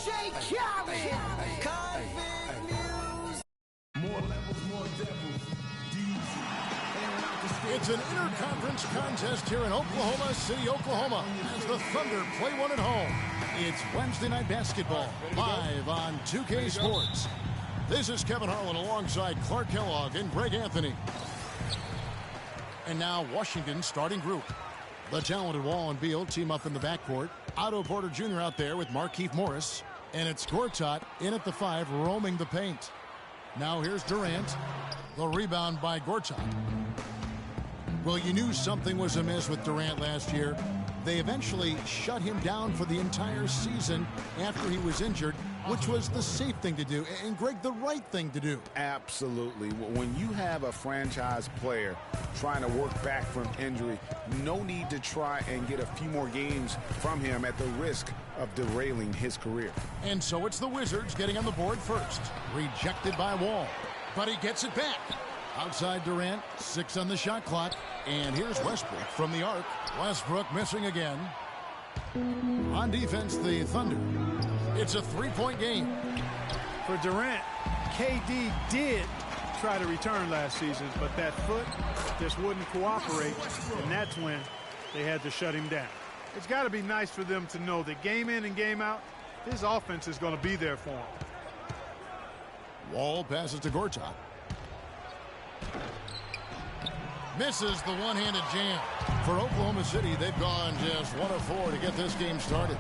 It's an interconference contest here in Oklahoma City, Oklahoma, as the Thunder play one at home. It's Wednesday night basketball, live on 2K Sports. This is Kevin Harlan alongside Clark Kellogg and Greg Anthony. And now Washington's starting group. The talented Wall and Beal team up in the backcourt. Otto Porter Jr. out there with Markieff Morris. And it's Gortat in at the 5, roaming the paint. Now here's Durant. The rebound by Gortat. Well, you knew something was amiss with Durant last year. They eventually shut him down for the entire season after he was injured, which was the safe thing to do. And, Greg, the right thing to do. Absolutely. When you have a franchise player trying to work back from injury, no need to try and get a few more games from him at the risk of derailing his career. And so it's the Wizards getting on the board first. Rejected by Wall. But he gets it back. Outside Durant, 6 on the shot clock. And here's Westbrook from the arc. Westbrook missing again. On defense, the Thunder. It's a 3-point game. For Durant, KD did try to return last season, but that foot just wouldn't cooperate, and that's when they had to shut him down. It's got to be nice for them to know that game in and game out, his offense is going to be there for him. Wall passes to Gortat. Misses the one-handed jam. For Oklahoma City, they've gone just 1 of 4 to get this game started.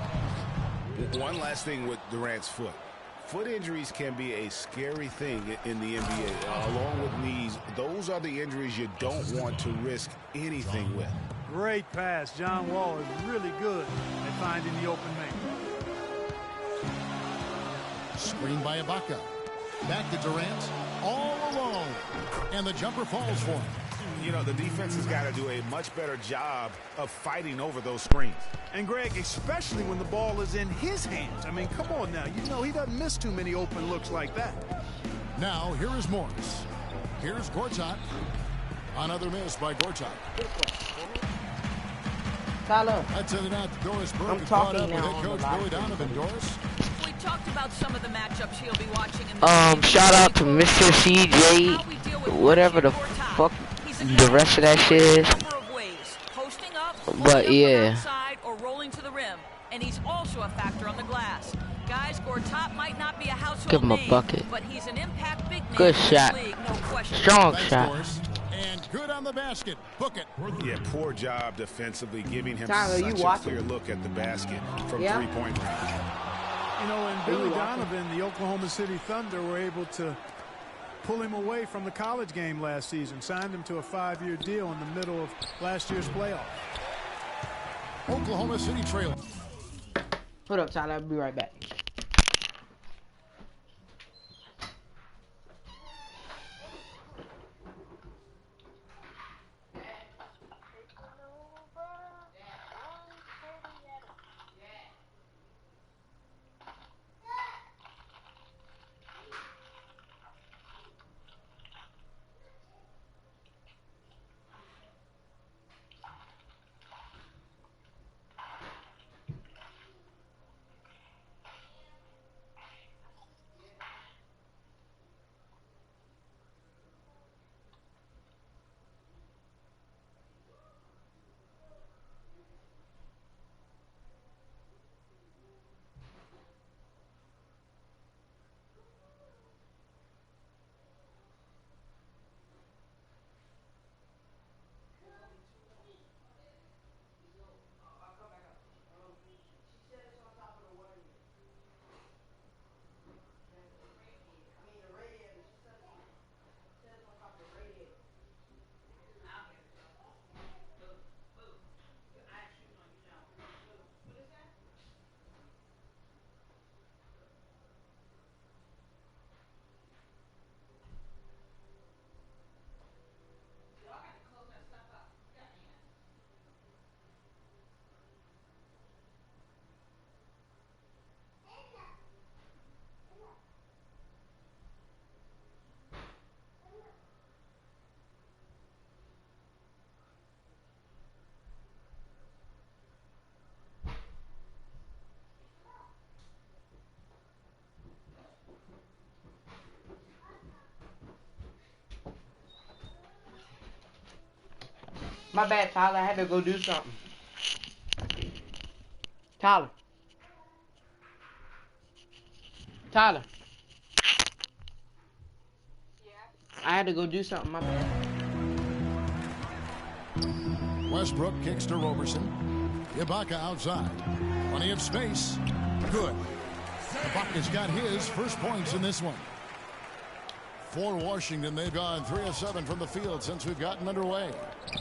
One last thing with Durant's foot. Foot injuries can be a scary thing in the NBA. Along with knees, those are the injuries you don't want to risk anything with. Great pass. John Wall is really good at finding the open man. Screen by Ibaka. Back to Durant. All alone. And the jumper falls for him. You know, the defense has got to do a much better job of fighting over those screens. And, Greg, especially when the ball is in his hands. I mean, come on now. You know he doesn't miss too many open looks like that. Now, here is Morris. Here's Gortat. Another miss by Gortat. Tyler. That's it out to Doris Burke. I'm Caught talking up with now head coach Billy Donovan. Doris. We talked about some of the matchups he'll be watching in the Shout out to Mr. CJ, whatever the fuck the rest of that shit is. But yeah. Or rolling to the rim, and he's also a factor on the glass. Guys, Gortat might not be a household Give him a name, bucket. but he's an impact big man. Good shot. League, no question. Strong Thanks, shot. Doris. And good on the basket. Book it. Yeah, poor job defensively, giving him Tyler, such you a clear look at the basket from three-point range. You know, and Billy Donovan, the Oklahoma City Thunder, were able to pull him away from the college game last season, signed him to a 5-year deal in the middle of last year's playoff. Oklahoma City trail. Hold up, Tyler. I'll be right back. My bad, Tyler. I had to go do something. Tyler. Tyler. I had to go do something. My bad. Westbrook kicks to Roberson. Ibaka outside. Plenty of space. Good. Ibaka's got his first points in this one. For Washington, they've gone 3 of 7 from the field since we've gotten underway.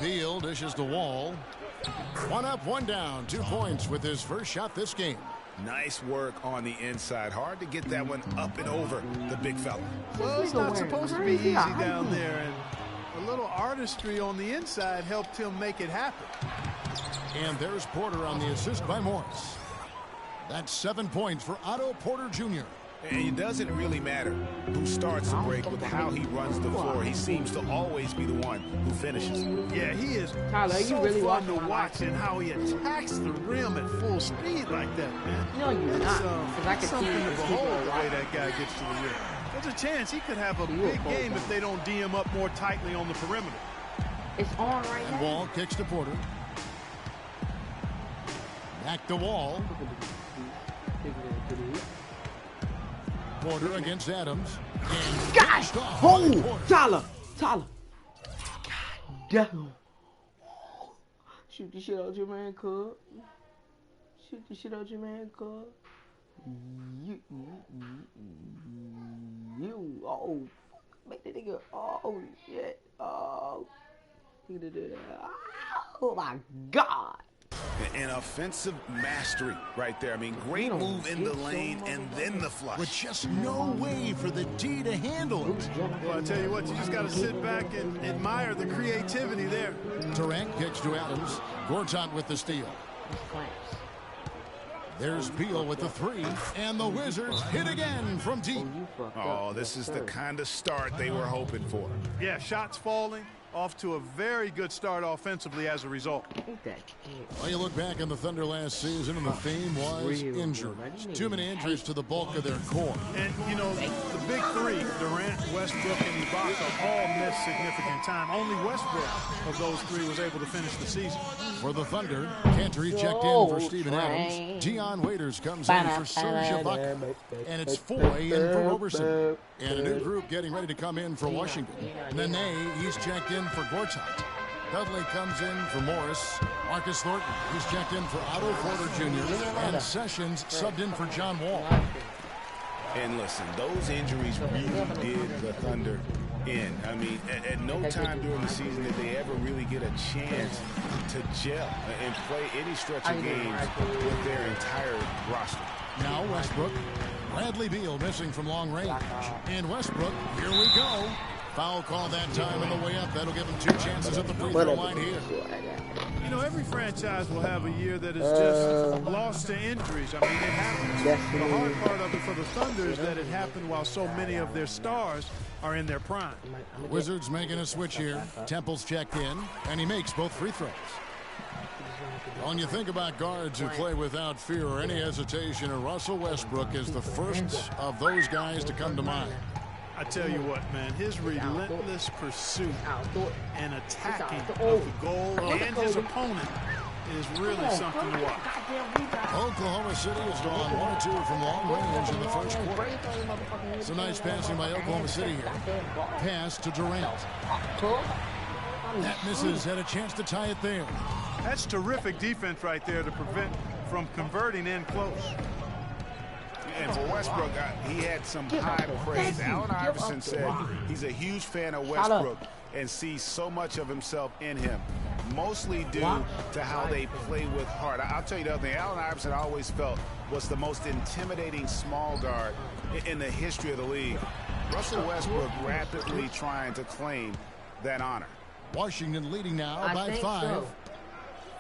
Beal dishes to Wall. 1 up, 1 down. 2 points with his first shot this game. Nice work on the inside. Hard to get that one up and over the big fella. Well, it's not supposed to be easy down there, and a little artistry on the inside helped him make it happen. And there's Porter on the assist by Morris. That's 7 points for Otto Porter Jr. And it doesn't really matter who starts the break with how he runs the floor. He seems to always be the one who finishes. Yeah, he is Tyler, so really fun to watch and how he attacks the rim at full speed like that, man. No, you're not. Because I can see something to it's behold the way that guy gets to the rim. There's a chance he could have a big game if they don't D him up more tightly on the perimeter. It's on right now. Wall kicks to Porter. Back to Wall. Porter against Adams. God! Oh! Tyler! God damn. Shoot the shit out your man, cuz. Shoot the shit out your man, cuz. You. Oh. Make that nigga. Oh, shit. Oh. Oh, my God. An offensive mastery right there. I mean, great move in the lane and then the flush. With just no way for the D to handle it. Well, I tell you what, you just got to sit back and admire the creativity there. Durant kicks to Adams. Gortat with the steal. There's Beal with the 3. And the Wizards hit again from deep. Oh, this is the kind of start they were hoping for. Yeah, shots falling. Off to a very good start offensively as a result. Well, you look back on the Thunder last season, and the theme was injuries. Too many injuries to the bulk of their core. And, you know, the big 3, Durant, Westbrook, and Ibaka, all missed significant time. Only Westbrook of those 3 was able to finish the season. For the Thunder, Cantor checked in for Steven Adams. Dion Waiters comes in for Serge Ibaka. And it's Foy in for Roberson. And a new group getting ready to come in for Washington. Nene, he's checked in for Gortat. Dudley comes in for Morris. Marcus Thornton, he's checked in for Otto Porter Jr. And Sessions subbed in for John Wall. And listen, those injuries really did the Thunder in. I mean, at no time during the season did they ever really get a chance to gel and play any stretch of games with their entire roster. Now Westbrook. Bradley Beal missing from long range. And Westbrook, here we go. Foul call that time on the way up. That'll give him 2 chances at the free throw line here. You know, every franchise will have a year that is just lost to injuries. I mean, it happens. The hard part of it for the Thunder is that it happened while so many of their stars are in their prime. Wizards making a switch here. Temple's checked in, and he makes both free throws. When you think about guards who play without fear or any hesitation, Russell Westbrook is the first of those guys to come to mind. I tell you what, man, his relentless pursuit and attacking of the goal and his opponent is really something to watch. Oklahoma City has gone 1 or 2 from long range in the first quarter. It's a nice passing by Oklahoma City here. Pass to Durant. That misses. Had a chance to tie it there. That's terrific defense right there to prevent from converting in close. And for Westbrook, he had some high praise. Allen Iverson said he's a huge fan of Westbrook and sees so much of himself in him, mostly due to how they play with heart. I'll tell you the other thing, Allen Iverson I always felt was the most intimidating small guard in the history of the league. Russell Westbrook rapidly trying to claim that honor. Washington leading now by 5.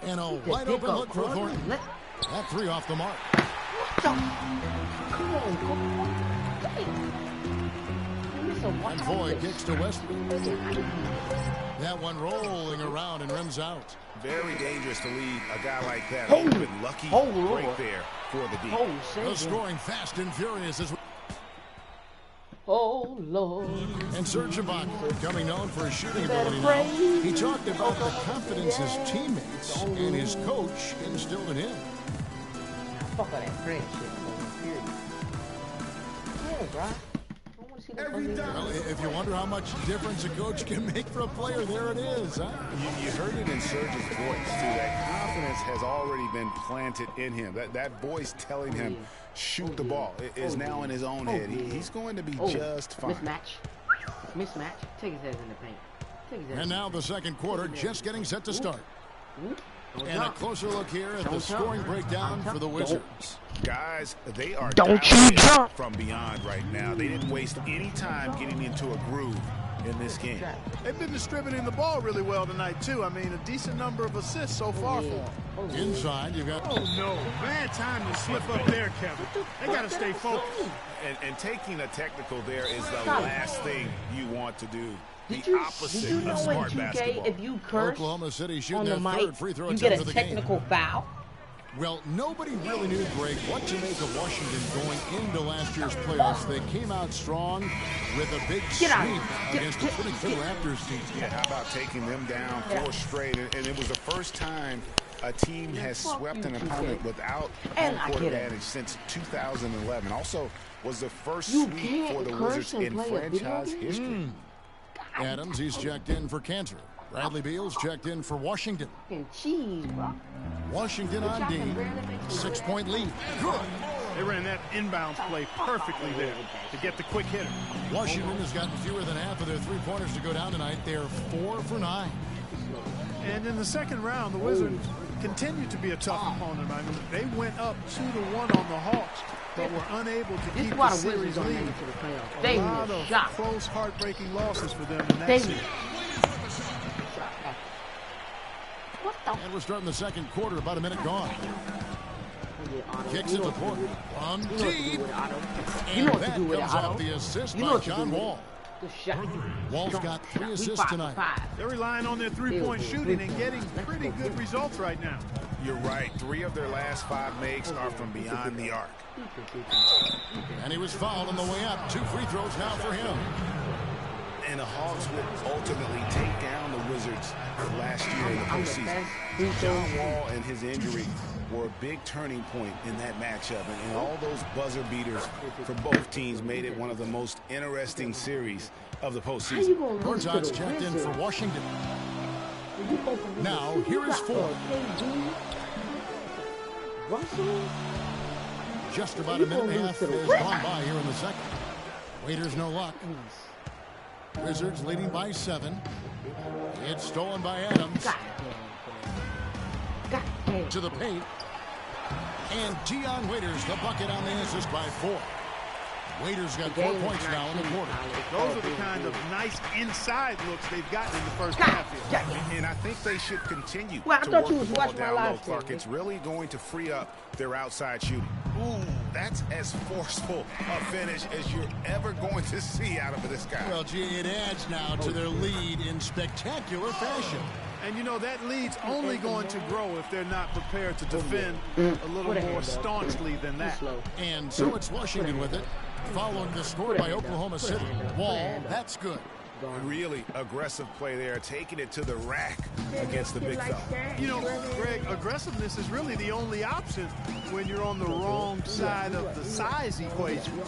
And a wide open look for Thornton. That 3 off the mark. And Foy kicks to Westbrook. That one rolling around and rims out. Very dangerous to leave a guy like that open. Lucky right there for the D. The scoring fast and furious as Oh, Lord. And Serge Ibaka, becoming known for his shooting ability now, he talked about the confidence his teammates and his coach instilled in him. Fuck all that Fred shit. Period. Yeah, bro. Well, if you wonder how much difference a coach can make for a player, there it is, huh? You heard it in Serge's voice, too. That confidence has already been planted in him. That voice telling him, shoot the ball, is now in his own head. He's going to be just fine. Mismatch. Take his ass in the paint. And now the second quarter just getting set to start. And a closer look here at the scoring breakdown for the Wizards. Guys, they are from beyond right now. They didn't waste any time getting into a groove in this game. They've been distributing the ball really well tonight, too. I mean, a decent number of assists so far for them. Inside, you've got... Oh, no. Bad time to slip up there, Kevin. They got to stay focused. And taking a technical there is the last thing you want to do. Did you know in 2K, if you curse Oklahoma City shooting on the their mic, third free throw you get attempt a of the technical foul? Well, nobody really knew, Greg, what to make of Washington going into last year's playoffs. They came out strong with a big sweep against a pretty good Raptors team. Yeah, how about taking them down 4 straight? And it was the first time a team has swept an opponent without home court advantage since 2011. Also, was the first sweep for the Wizards in franchise history. Adams, he's checked in for Cantor. Bradley Beal's checked in for Washington. Cheese, bro. Washington on D. 6-point lead. Good. They ran that inbounds play perfectly there to get the quick hitter. Washington has gotten fewer than half of their three-pointers to go down tonight. They're 4 for 9. And in the second round, the Wizards continued to be a tough opponent. I mean, they went up 2-1 on the Hawks, but were unable to keep the series lead. They a lot of close, heartbreaking losses for them in that series. And we're starting the second quarter, about a minute gone. Kicks it to Porter from deep. And that comes off the assist by John Wall. Wall's got 3 assists tonight. They're relying on their three-point shooting and getting pretty good results right now. You're right. 3 of their last 5 makes are from beyond the arc. And he was fouled on the way up. 2 free throws now for him. And the Hawks would ultimately take down the Wizards last year in the postseason. John Wall and his injury were a big turning point in that matchup. And all those buzzer beaters for both teams made it one of the most interesting series of the postseason. Gortat's checked in for Washington. Now, here is 4. Just about a minute and a half has gone by here in the second. Waiters no luck. Wizards leading by 7. It's stolen by Adams. To the paint. And Dion Waiters the bucket on the assist by 4. Waiters got 4 points now in the quarter. Those are the kind of nice inside looks they've gotten in the first half here. And I think they should continue Well, I to thought work you was the ball watching my down low, live Clark. stream. It's really going to free up their outside shooting. Ooh, that's as forceful a finish as you're ever going to see out of this guy. Well, gee, it adds now to their lead in spectacular fashion. And, you know, that lead's only going to grow if they're not prepared to defend a little more staunchly than that. And so it's Washington with it, following the score by Oklahoma City. Wall, that's good. Really aggressive play there, taking it to the rack against the big fella. You know, Greg, aggressiveness is really the only option when you're on the wrong side of the size equation.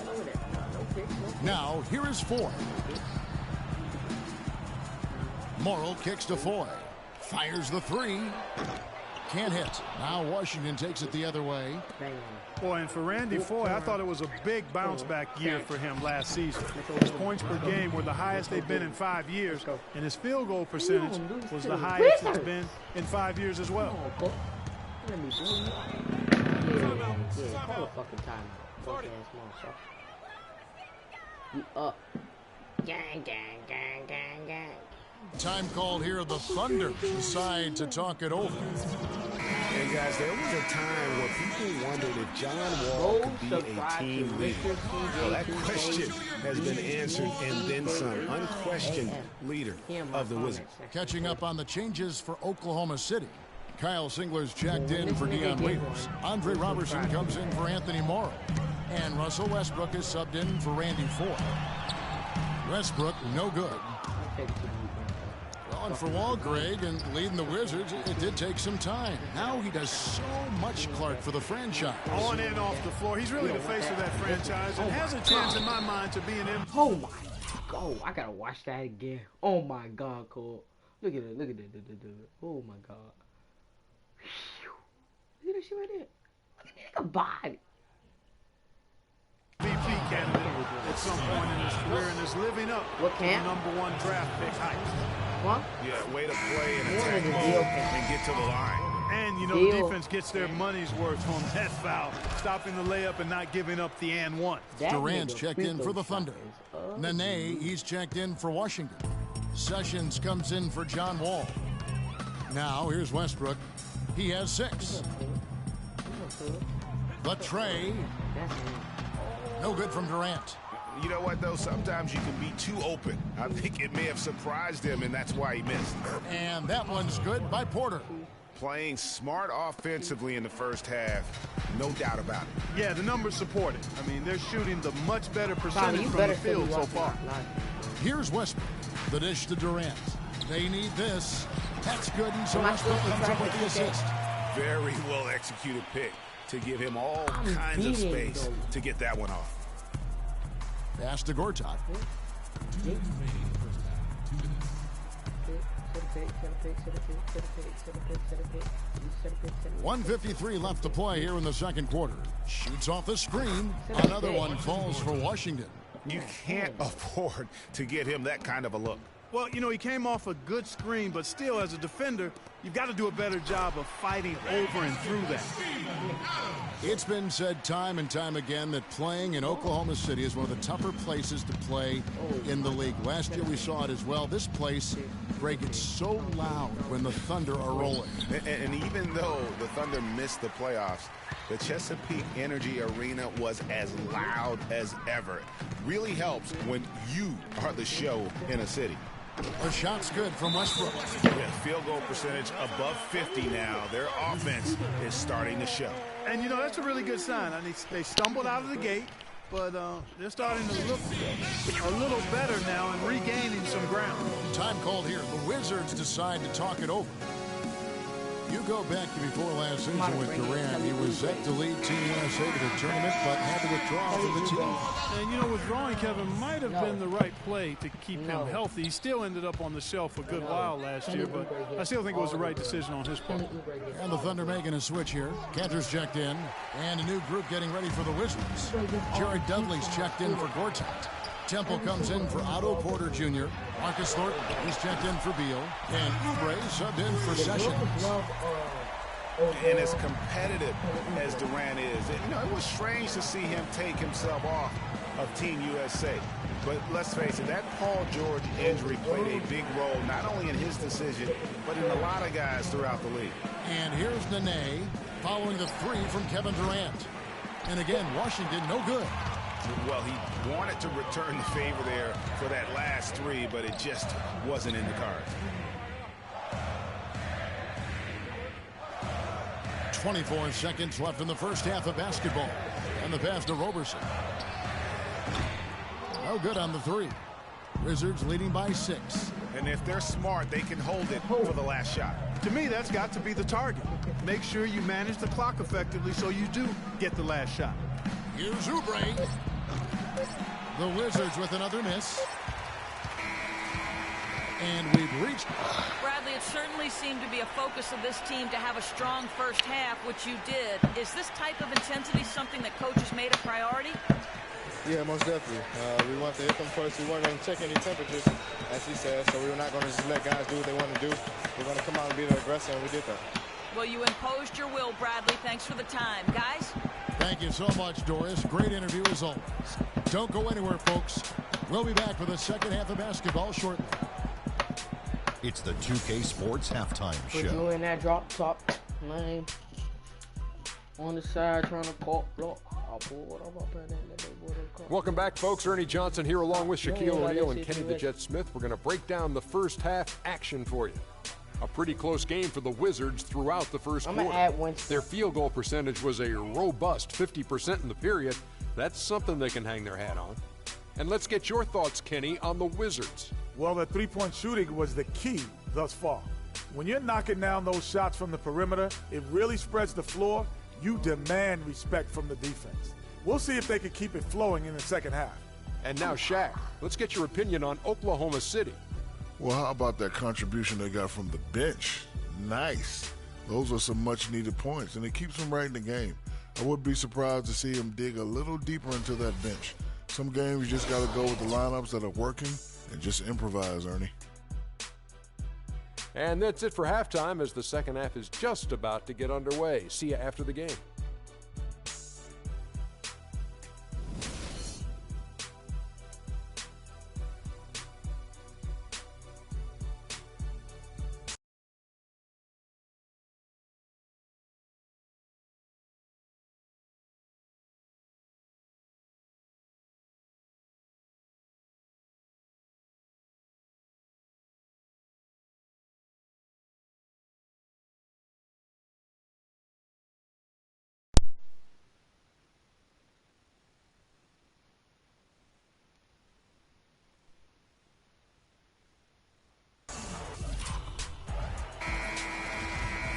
Now, here is 4. Morrill kicks to Foy. Fires the 3. Can't hit. Now Washington takes it the other way. Boy, and for Randy Foy, I thought it was a big bounce-back year for him last season. His points per game were the highest they've been in 5 years, and his field goal percentage was the highest it's been in 5 years as well. Call a fucking time. You up. Gang, gang, gang, gang, gang. Time called here. The Thunder decide to talk it over. Hey, guys, there was a time where people wondered if John Wall could be a team leader. Well, that question has been answered and then some. Unquestioned leader of the Wizards. Catching up on the changes for Oklahoma City. Kyle Singler's checked in for Dion Waiters. Andre Robertson comes in for Anthony Morrill. And Russell Westbrook is subbed in for Randy Ford. Westbrook, no good. Well, and for Wall, Greg, and leading the Wizards, it did take some time. Now he does so much, Clark, for the franchise. On and off the floor. He's really the face of that franchise and has a chance in my mind to be an MVP. Oh my God, I gotta watch that again. Oh my God, Cole. Look at it, look at it. Oh my God. Look at that shit right there. Look at that body. VP candidate at some point in his career and is living up What to camp? the #1 draft pick hype. What? Yeah, way to play and attack the mode deal. and get to the line. And, you know, Deal. defense gets their money's worth on that foul, stopping the layup and not giving up the and one. That Durant's nigga checked in free for the throw Thunder. shot is ugly. Nene, he's checked in for Washington. Sessions comes in for John Wall. Now, here's Westbrook. He has 6. The tray, That's it. no good from Durant. You know what, though? Sometimes you can be too open. I think it may have surprised him, and that's why he missed. And that one's good by Porter. Playing smart offensively in the first half, no doubt about it. Yeah, the numbers support it. I mean, they're shooting the much better Bobby, percentage you from better the say you field so watch far. live. Here's Westbrook. The dish to Durant. They need this. That's good. And so Am I Westbrook supposed to ends up come with back the and kick assist. Very well executed pick to give him all I'm kinds of beating space them. to get that one off. Pass to Gortat. 1:53 left to play here in the second quarter. Shoots off the screen. Another one falls for Washington. You can't afford to get him that kind of a look. Well, you know, he came off a good screen, but still, as a defender, you've got to do a better job of fighting over and through that. It's been said time and time again that playing in Oklahoma City is one of the tougher places to play in the league. Last year we saw it as well. This place, Greg, gets so loud when the Thunder are rolling. And even though the Thunder missed the playoffs, the Chesapeake Energy Arena was as loud as ever. Really helps when you are the show in a city. The shot's good from Westbrook. Yeah, field goal percentage above 50 now. Their offense is starting to show. And, you know, that's a really good sign. I mean, they stumbled out of the gate, but they're starting to look a little better now and regaining some ground. Time called here. The Wizards decide to talk it over. You go back to before last season with Durant. He was set to lead Team USA to the tournament, but had to withdraw from the team. And, you know, withdrawing Kevin might have been the right play to keep him healthy. He still ended up on the shelf a good while last year, but I still think it was the right decision on his part. And the Thunder making a switch here. Cantor's checked in, and a new group getting ready for the Wizards. Jared Dudley's checked in for Gortat. Temple comes in for Otto Porter Jr. Marcus Thornton is checked in for Beal. And Oubre subbed in for Sessions. And as competitive as Durant is, you know, it was strange to see him take himself off of Team USA. But let's face it, that Paul George injury played a big role, not only in his decision, but in a lot of guys throughout the league. And here's Nene following the three from Kevin Durant. And again, Washington no good. Well, he wanted to return the favor there for that last three, but it just wasn't in the cards. 24 seconds left in the first half of basketball. And the pass to Roberson. No good on the three. Wizards leading by 6. And if they're smart, they can hold it for the last shot. To me, that's got to be the target. Make sure you manage the clock effectively so you do get the last shot. Here's Oubre. The Wizards with another miss. And we've reached... Bradley, it certainly seemed to be a focus of this team to have a strong first half, which you did. Is this type of intensity something that coaches made a priority? Yeah, most definitely. We want to hit them first. We weren't going to check any temperatures, as he said, so we were not going to just let guys do what they want to do. We're going to come out and be the aggressor, and we did that. Well, you imposed your will, Bradley. Thanks for the time. Guys? Thank you so much, Doris. Great interview as always. Don't go anywhere, folks. We'll be back for the second half of basketball shortly. It's the 2K Sports Halftime Put Show. you in that drop top lane. On the side trying to pop block. Welcome back, folks. Ernie Johnson here along with Shaquille O'Neal and Kenny the Jet Smith. We're going to break down the first half action for you. A pretty close game for the Wizards throughout the first quarter. Their field goal percentage was a robust 50% in the period, That's something they can hang their hat on. And let's get your thoughts, Kenny, on the Wizards. Well, the three-point shooting was the key thus far. When you're knocking down those shots from the perimeter, it really spreads the floor. You demand respect from the defense. We'll see if they can keep it flowing in the second half. And now, Shaq, let's get your opinion on Oklahoma City. Well, how about that contribution they got from the bench? Nice. Those are some much-needed points, and it keeps them right in the game. I would be surprised to see him dig a little deeper into that bench. Some games you just got to go with the lineups that are working and just improvise, Ernie. And that's it for halftime as the second half is just about to get underway. See you after the game.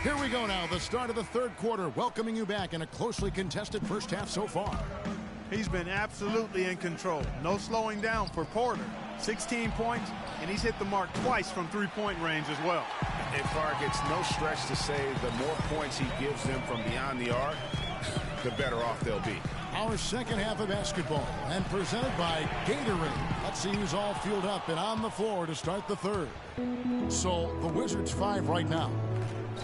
Here we go now, the start of the third quarter, welcoming you back in a closely contested first half so far. He's been absolutely in control. No slowing down for Porter. 16 points, and he's hit the mark twice from three-point range as well. And Clark, it's no stretch to say the more points he gives them from beyond the arc, the better off they'll be. Our second half of basketball, and presented by Gatorade. Let's see who's all fueled up and on the floor to start the third. So the Wizards 5 right now.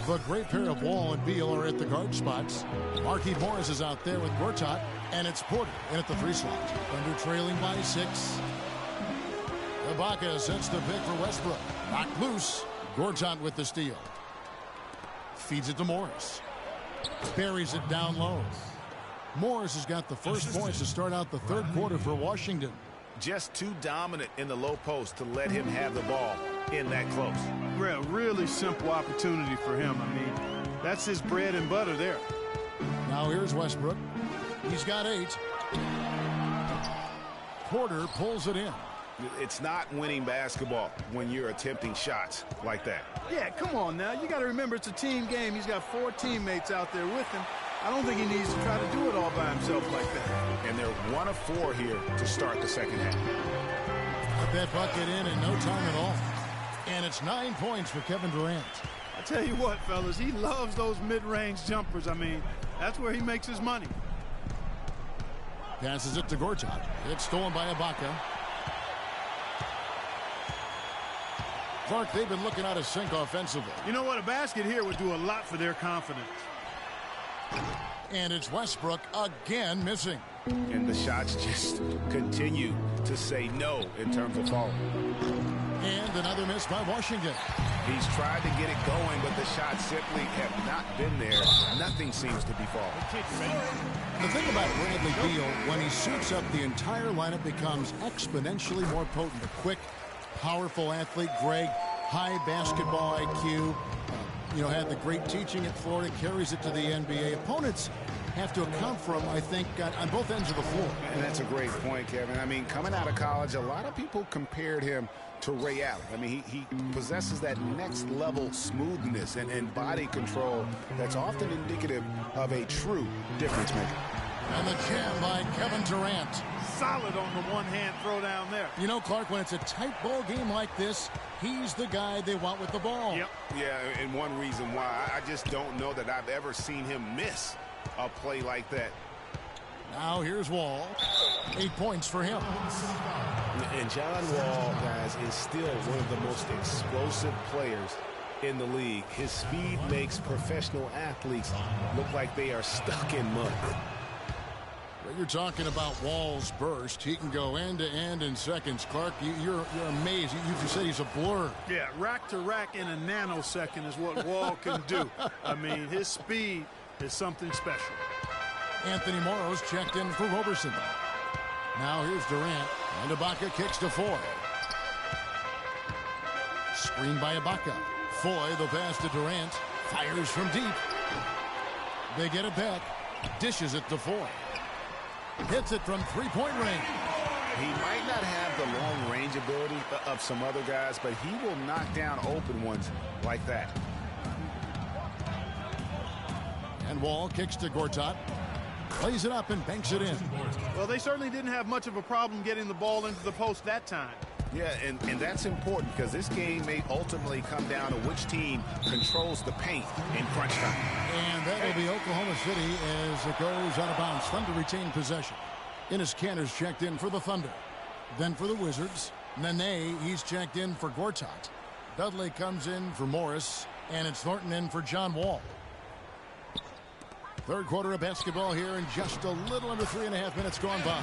The great pair of Wall and Beal are at the guard spots. Markieff Morris is out there with Gortat, and it's Porter in at the 3 slot. Thunder trailing by 6. Ibaka sets the pick for Westbrook. Knocked loose. Gortat with the steal. Feeds it to Morris. Buries it down low. Morris has got the first points to start out the third quarter for Washington. Just too dominant in the low post to let him have the ball in that close. Really simple opportunity for him. I mean, that's his bread and butter there. Now here's Westbrook. He's got 8. Porter pulls it in. It's not winning basketball when you're attempting shots like that. Yeah, come on now. You got to remember it's a team game. He's got 4 teammates out there with him. I don't think he needs to try to do it all by himself like that. And they're 1 of 4 here to start the second half. Put that bucket in no time at all. And it's 9 points for Kevin Durant. I tell you what, fellas, he loves those mid-range jumpers. I mean, that's where he makes his money. Passes it to Gortat. It's stolen by Ibaka. Clark, they've been looking out of sync offensively. You know what? A basket here would do a lot for their confidence. And it's Westbrook again missing. And the shots just continue to say no in terms of falling. And another miss by Washington. He's tried to get it going, but the shots simply have not been there. Nothing seems to be falling. The thing about Bradley Beal, when he suits up, the entire lineup becomes exponentially more potent. A quick, powerful athlete, Greg, high basketball IQ. Had the great teaching at Florida, carries it to the NBA. Opponents have to account for him, I think, on both ends of the floor. And that's a great point, Kevin. I mean, coming out of college, a lot of people compared him to Ray Allen. I mean, he possesses that next level smoothness and body control that's often indicative of a true difference maker. And the jam by Kevin Durant. Solid on the one-hand throw down there. You know, Clark, when it's a tight ball game like this, he's the guy they want with the ball. Yep. Yeah, and one reason why, I just don't know that I've ever seen him miss a play like that. Now here's Wall. 8 points for him. And John Wall, guys, is still one of the most explosive players in the league. His speed makes professional athletes look like they are stuck in mud. You're talking about Wall's burst. He can go end to end in seconds. Clark, you're amazed. You said he's a blur. Yeah, rack to rack in a nanosecond is what Wall can do. I mean, his speed is something special. Anthony Morrow's checked in for Roberson. Now here's Durant. And Ibaka kicks to Foy. Screen by Ibaka. Foy, the pass to Durant. Fires from deep. They get it back. Dishes it to Foy. Hits it from three-point range. He might not have the long-range ability of some other guys, but he will knock down open ones like that. And Wall kicks to Gortat. Plays it up and banks it in. Well, they certainly didn't have much of a problem getting the ball into the post that time. Yeah, and that's important because this game may ultimately come down to which team controls the paint in crunch time. And that'll be Oklahoma City as it goes out of bounds. Thunder retain possession. Enes Kanter's checked in for the Thunder. Then for the Wizards, Nene, he's checked in for Gortat. Dudley comes in for Morris, and it's Thornton in for John Wall. Third quarter of basketball here, and just a little under 3.5 minutes gone by.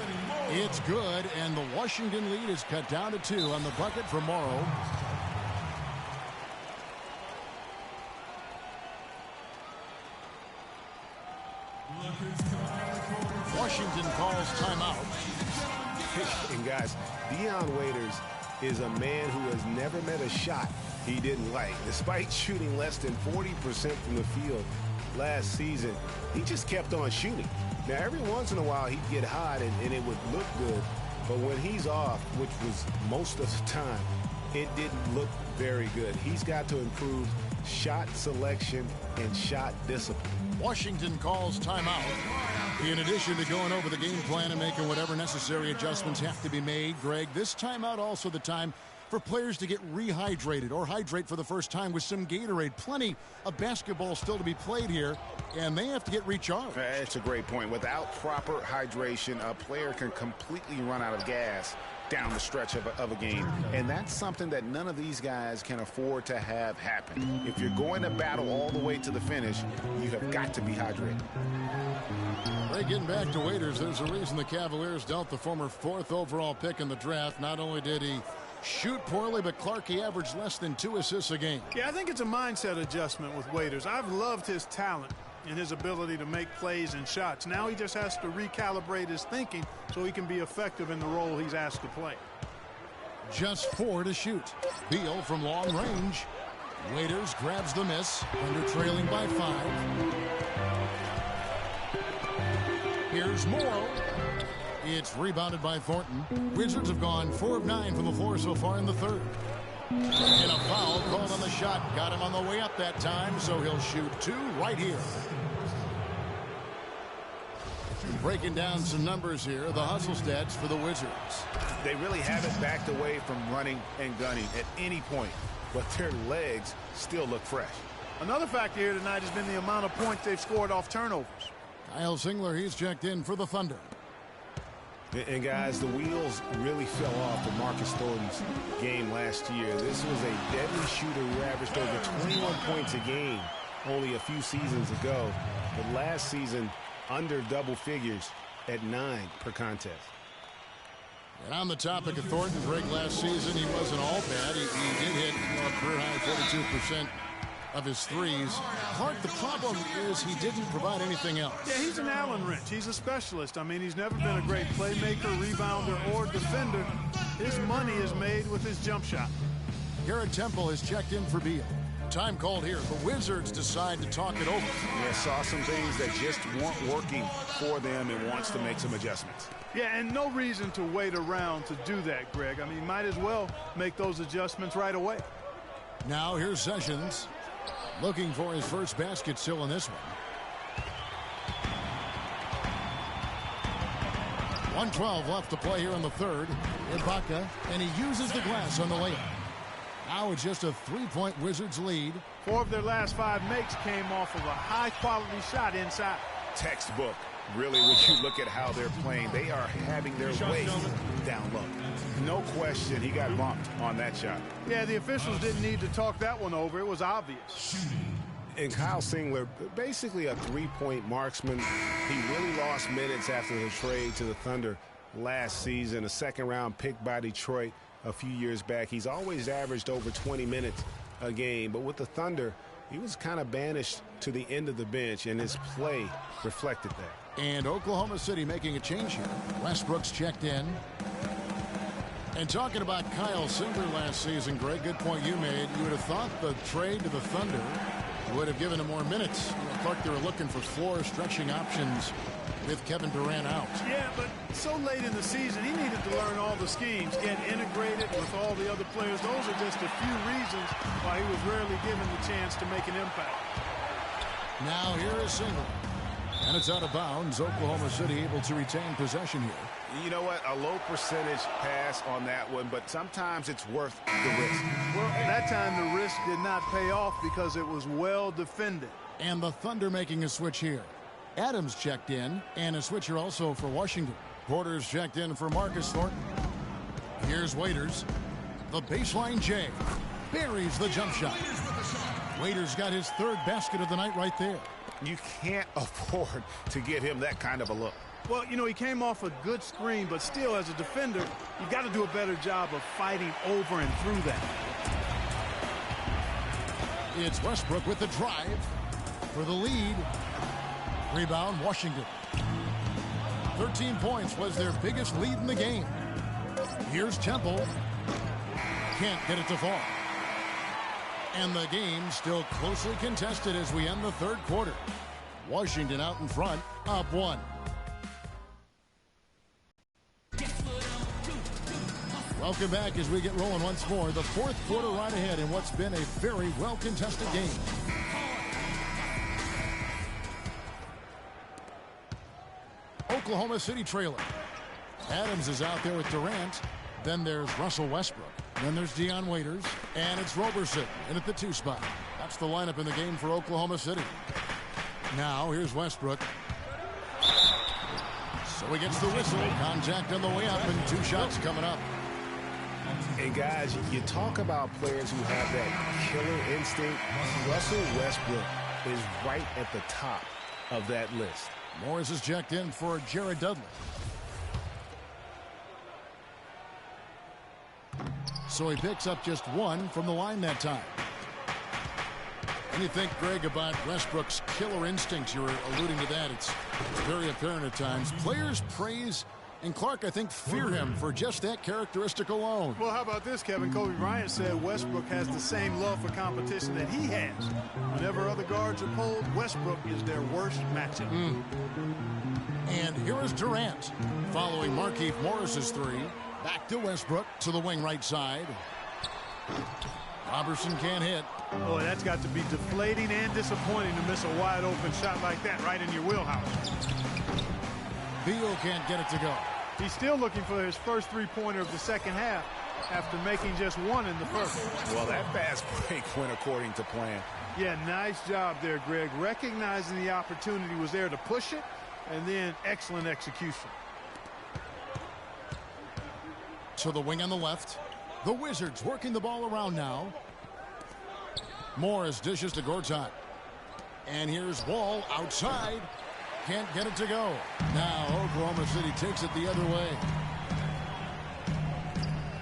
It's good, and the Washington lead is cut down to 2 on the bucket for Morrow. Washington calls timeout. And guys, Dion Waiters is a man who has never met a shot he didn't like. Despite shooting less than 40% from the field last season, he just kept on shooting. Now, every once in a while, he'd get hot and it would look good. But when he's off, which was most of the time, it didn't look very good. He's got to improve shot selection and shot discipline. Washington calls timeout. In addition to going over the game plan and making whatever necessary adjustments have to be made, Greg, this timeout also the time for players to get rehydrated or hydrate for the first time with some Gatorade. Plenty of basketball still to be played here, and they have to get recharged. That's a great point. Without proper hydration, a player can completely run out of gas down the stretch of a game, and that's something that none of these guys can afford to have happen. If you're going to battle all the way to the finish, you have got to be hydrated. Ray, getting back to Waiters, there's a reason the Cavaliers dealt the former 4th overall pick in the draft. Not only did he shoot poorly, but Clark, he averaged less than 2 assists a game. Yeah, I think it's a mindset adjustment with Waiters. I've loved his talent and his ability to make plays and shots. Now he just has to recalibrate his thinking so he can be effective in the role he's asked to play. Just 4 to shoot. Beal from long range. Waiters grabs the miss. Under trailing by 5. Here's Morrow. It's rebounded by Thornton. Wizards have gone 4 of 9 from the floor so far in the third. And a foul called on the shot. Got him on the way up that time, so he'll shoot 2 right here. Breaking down some numbers here, the hustle stats for the Wizards. They really haven't backed away from running and gunning at any point, but their legs still look fresh. Another factor here tonight has been the amount of points they've scored off turnovers. Kyle Singler, he's checked in for the Thunder. And guys, the wheels really fell off of Marcus Thornton's game last year. This was a deadly shooter who averaged over 21 points a game only a few seasons ago. But last season, under double figures at 9 per contest. And on the topic of Thornton, Greg, last season he wasn't all bad. He did hit a career high 42% of his threes. Hart, the problem is he didn't provide anything else. Yeah, he's an Allen wrench. He's a specialist. I mean, he's never been a great playmaker, rebounder, or defender. His money is made with his jump shot. Garrett Temple has checked in for Beal. Time called here. The Wizards decide to talk it over. Yeah, saw some things that just weren't working for them and wants to make some adjustments. Yeah, and no reason to wait around to do that, Greg. I mean, might as well make those adjustments right away. Now here's Sessions. Looking for his first basket still in this one. 1:12 left to play here in the third. Ibaka, and he uses the glass on the layup. Now it's just a 3-point Wizards lead. 4 of their last 5 makes came off of a high-quality shot inside. Textbook. Really, when you look at how they're playing, they are having their way down low. No question he got bumped on that shot. Yeah, the officials didn't need to talk that one over. It was obvious. And Kyle Singler, basically a 3-point marksman. He really lost minutes after the trade to the Thunder last season. A second-round pick by Detroit a few years back. He's always averaged over 20 minutes a game. But with the Thunder, he was kind of banished to the end of the bench, and his play reflected that. And Oklahoma City making a change here. Westbrook's checked in. And talking about Kyle Singler last season, Greg, good point you made. You would have thought the trade to the Thunder Would have given him more minutes. Clark, they were looking for floor stretching options with Kevin Durant out. Yeah, but so late in the season, he needed to learn all the schemes, get integrated with all the other players. Those are just a few reasons why he was rarely given the chance to make an impact. Now here is single. And it's out of bounds. Oklahoma City able to retain possession here. You know what? A low percentage pass on that one, but sometimes it's worth the risk. Well, that time the risk did not pay off because it was well defended. And the Thunder making a switch here. Adams checked in, and a switcher also for Washington. Porter's checked in for Marcus Thornton. Here's Waiters. The baseline J. Buries the jump shot. Waiters got his third basket of the night right there. You can't afford to get him that kind of a look. Well, you know, he came off a good screen, but still, as a defender, you got to do a better job of fighting over and through that. It's Westbrook with the drive for the lead. Rebound, Washington. 13 points was their biggest lead in the game. Here's Temple. Can't get it to fall. And the game still closely contested as we end the third quarter. Washington out in front, up 1. Welcome back as we get rolling once more. The fourth quarter right ahead in what's been a very well-contested game. Oklahoma City trailer. Adams is out there with Durant. Then there's Russell Westbrook. Then there's Dion Waiters. And it's Roberson in at the 2 spot. That's the lineup in the game for Oklahoma City. Now here's Westbrook. So he gets the whistle. Contact on the way up and 2 shots coming up. And guys, you talk about players who have that killer instinct. Russell Westbrook is right at the top of that list. Morris is checked in for Jared Dudley. So he picks up just 1 from the line that time. And you think, Greg, about Westbrook's killer instincts. You're alluding to that. It's very apparent at times. Players praise, and Clark, I think, fear him for just that characteristic alone. Well, how about this, Kevin? Kobe Bryant said Westbrook has the same love for competition that he has. Whenever other guards are pulled, Westbrook is their worst matchup. And here is Durant following Markieff Morris's 3. Back to Westbrook to the wing right side. Roberson can't hit. Boy, that's got to be deflating and disappointing to miss a wide open shot like that right in your wheelhouse. Beal can't get it to go. He's still looking for his first 3-pointer of the second half after making just 1 in the first. Well, that fast break went according to plan. Yeah, nice job there, Greg. Recognizing the opportunity was there to push it, and then excellent execution. To the wing on the left. The Wizards working the ball around now. Morris dishes to Gortat. And here's Wall outside. Can't get it to go. Now Oklahoma City takes it the other way.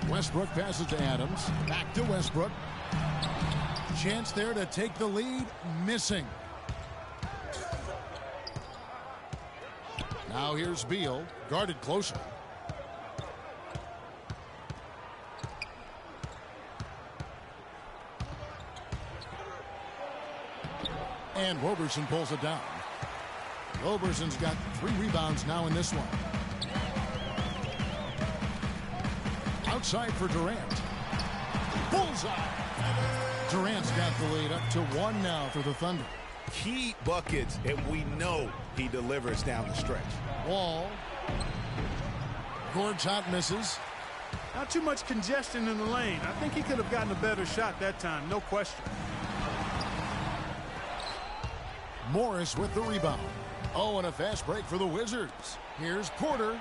Westbrook passes to Adams. Back to Westbrook. Chance there to take the lead. Missing. Now here's Beal. Guarded closer. And Roberson pulls it down. Roberson's got 3 rebounds now in this one. Outside for Durant. Bullseye. Durant's got the lead up to 1 now for the Thunder. Key buckets, and we know he delivers down the stretch. Wall. Gortat misses. Not too much congestion in the lane. I think he could have gotten a better shot that time, no question. Morris with the rebound. Oh, and a fast break for the Wizards. Here's Porter.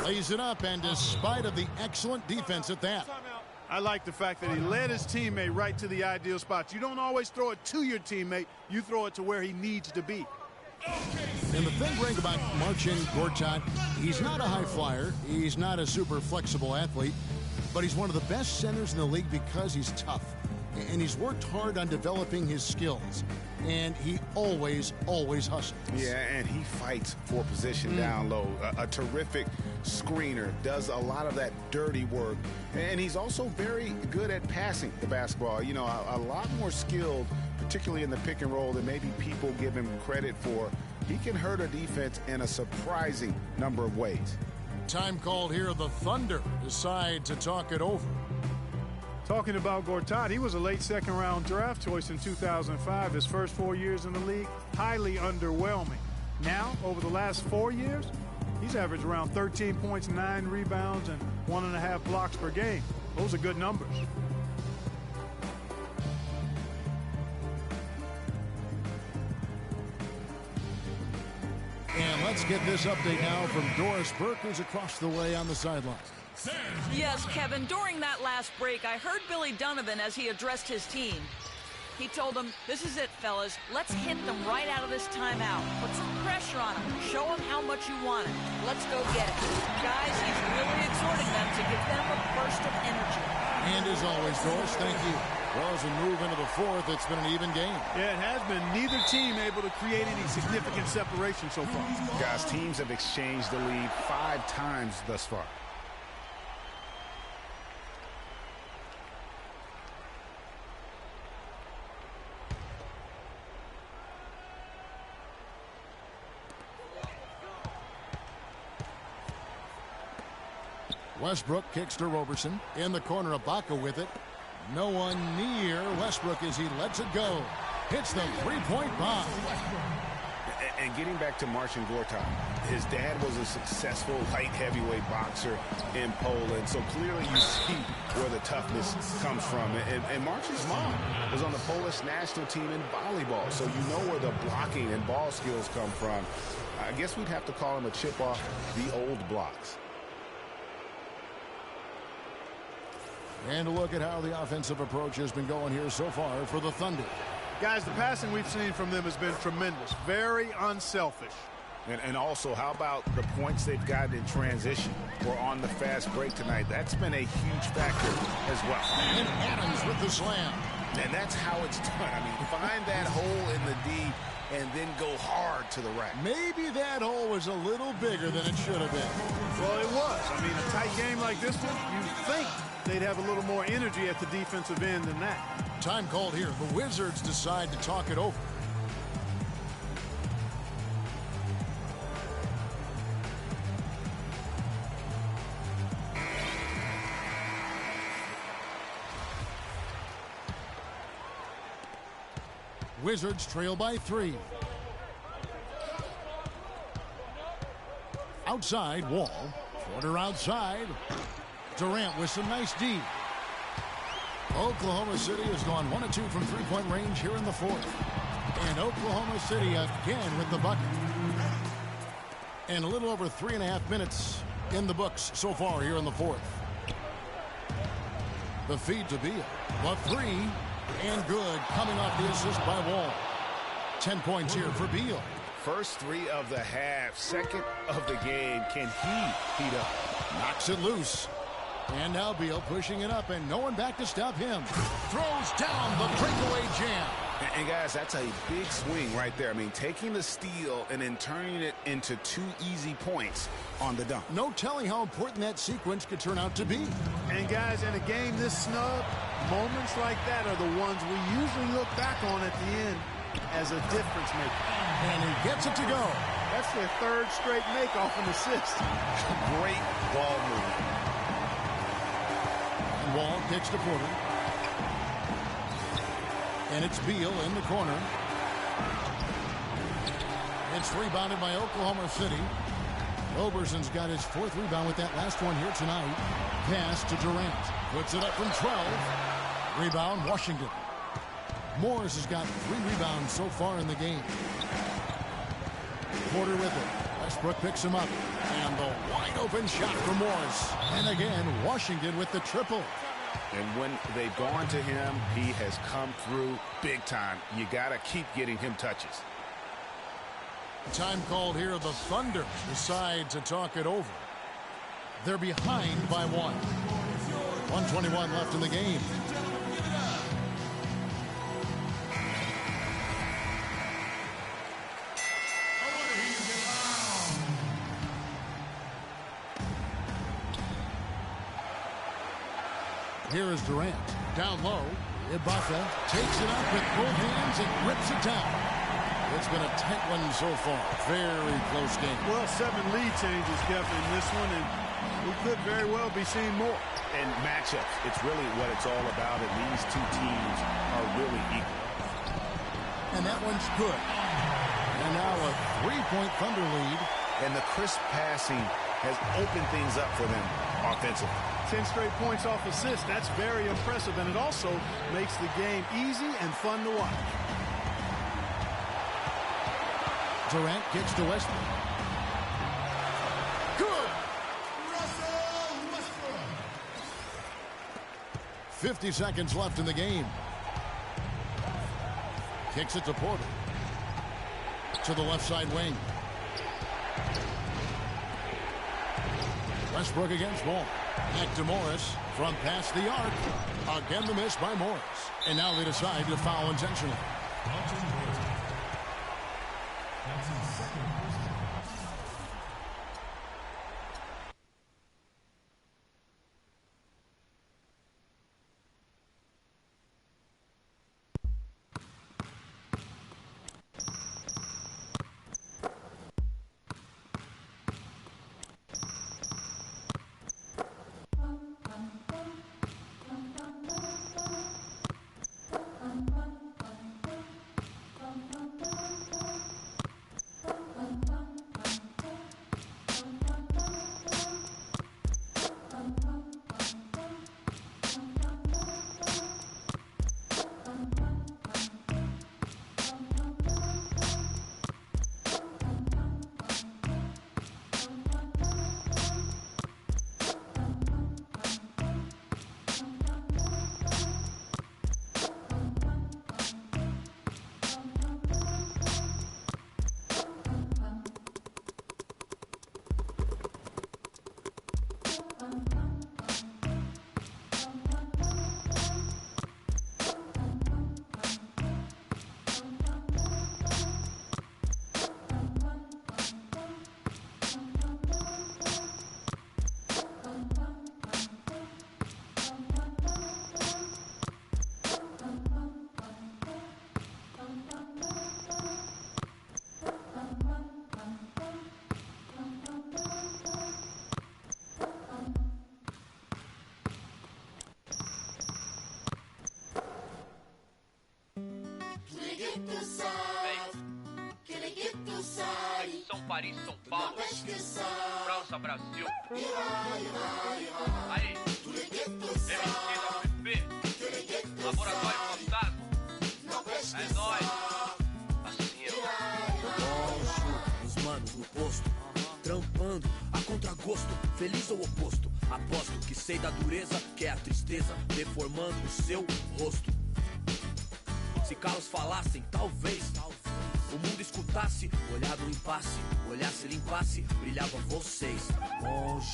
Lays it up, and despite of the excellent defense at that. I like the fact that he led his teammate right to the ideal spots. You don't always throw it to your teammate. You throw it to where he needs to be. And the thing, Greg, about Marcin Gortat, he's not a high flyer. He's not a super flexible athlete. But he's one of the best centers in the league because he's tough. And he's worked hard on developing his skills. And he always hustles. Yeah, and he fights for position down low. A terrific screener, does a lot of that dirty work. And he's also very good at passing the basketball. You know, a lot more skilled particularly in the pick and roll that maybe people give him credit for. He can hurt a defense in a surprising number of ways. Time called here. The Thunder decide to talk it over. Talking about Gortat, he was a late second-round draft choice in 2005. His first 4 years in the league, highly underwhelming. Now, over the last 4 years, he's averaged around 13 points, 9 rebounds, and 1.5 blocks per game. Those are good numbers. And let's get this update now from Doris Burke, who's across the way on the sideline. Yes, Kevin, during that last break, I heard Billy Donovan as he addressed his team. He told them, this is it, fellas. Let's hit them right out of this timeout. Put some pressure on them. Show them how much you want it. Let's go get it. Guys, he's really exhorting them to give them a burst of energy. And as always, Doris, thank you. Well, as we move into the fourth, it's been an even game. Yeah, it has been. Neither team able to create any significant separation so far. Guys, teams have exchanged the lead 5 times thus far. Westbrook kicks to Roberson. In the corner, Ibaka with it. No one near Westbrook as he lets it go. Hits the three-point bomb. And getting back to Marcin Gortat, his dad was a successful light heavyweight boxer in Poland, so clearly you see where the toughness comes from. And Marcin's mom was on the Polish national team in volleyball, so you know where the blocking and ball skills come from. I guess we'd have to call him a chip off the old blocks. And a look at how the offensive approach has been going here so far for the Thunder. Guys, the passing we've seen from them has been tremendous. Very unselfish. And also, how about the points they've gotten in transition or on the fast break tonight? That's been a huge factor as well. And Adams with the slam. And that's how it's done. I mean, find that hole in the D and then go hard to the rack. Maybe that hole was a little bigger than it should have been. Well, it was. I mean, a tight game like this one, you think they'd have a little more energy at the defensive end than that. Time called here. The Wizards decide to talk it over. Wizards trail by 3. Outside, Wall. Quarter outside. Durant with some nice D. Oklahoma City has gone 1 of 2 from three-point range here in the fourth. And Oklahoma City again with the bucket. And a little over 3.5 minutes in the books so far here in the fourth. The feed to Beal. The 3. And good, coming off the assist by Wall. 10 points here for Beal. First 3 of the half, second of the game. Can he heat up? Knocks it loose. And now Beal pushing it up, and no one back to stop him. Throws down the breakaway jam. And guys, that's a big swing right there. I mean, taking the steal and then turning it into 2 easy points on the dunk. No telling how important that sequence could turn out to be. And guys, in a game this snug, moments like that are the ones we usually look back on at the end as a difference maker. And he gets it to go. That's their 3rd straight make off an assist. Great ball move. And Wall kicks to Porter. And it's Beal in the corner. It's rebounded by Oklahoma City. Roberson's got his 4th rebound with that last one here tonight. Pass to Durant. Puts it up from 12. Rebound, Washington. Morris has got 3 rebounds so far in the game. Porter with it. Westbrook picks him up. And the wide open shot for Morris. And again, Washington with the triple. And when they've gone to him, he has come through big time. You got to keep getting him touches. Time called here. The Thunder decide to talk it over. They're behind by 1. 1:21 left in the game. Here is Durant. Down low. Ibaka takes it up with both hands and grips it down. It's been a tight one so far. Very close game. Well, 7 lead changes, Kevin, in this one, and we could very well be seeing more. And matchups, it's really what it's all about, and these two teams are really equal. And that one's good. And now a 3-point Thunder lead. And the crisp passing has opened things up for them offensively. 10 straight points off assists. That's very impressive, and it also makes the game easy and fun to watch. Durant gets to Westbrook. Good. 50 seconds left in the game. Kicks it to Porter. To the left side wing. Westbrook against Ball. Back to Morris from past the arc. Again the miss by Morris. And now they decide to foul intentionally. Paris, São Paulo, França, Brasil. Aí, MSC, WP, Laboratório Fantasma. É nóis. Assim, ó. Os manos no posto, trampando a contragosto, feliz ou oposto. Aposto que sei da dureza, que é a tristeza, deformando o seu rosto. Se calos falassem, talvez o mundo escutasse, olhar no impasse, olhasse, limpasse, brilhava vocês.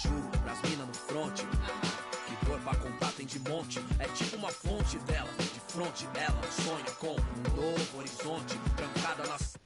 Juro, pras minas no fronte, que dor pra contar tem de monte. É tipo uma fonte dela, de fronte ela sonha com um novo horizonte, trancada nas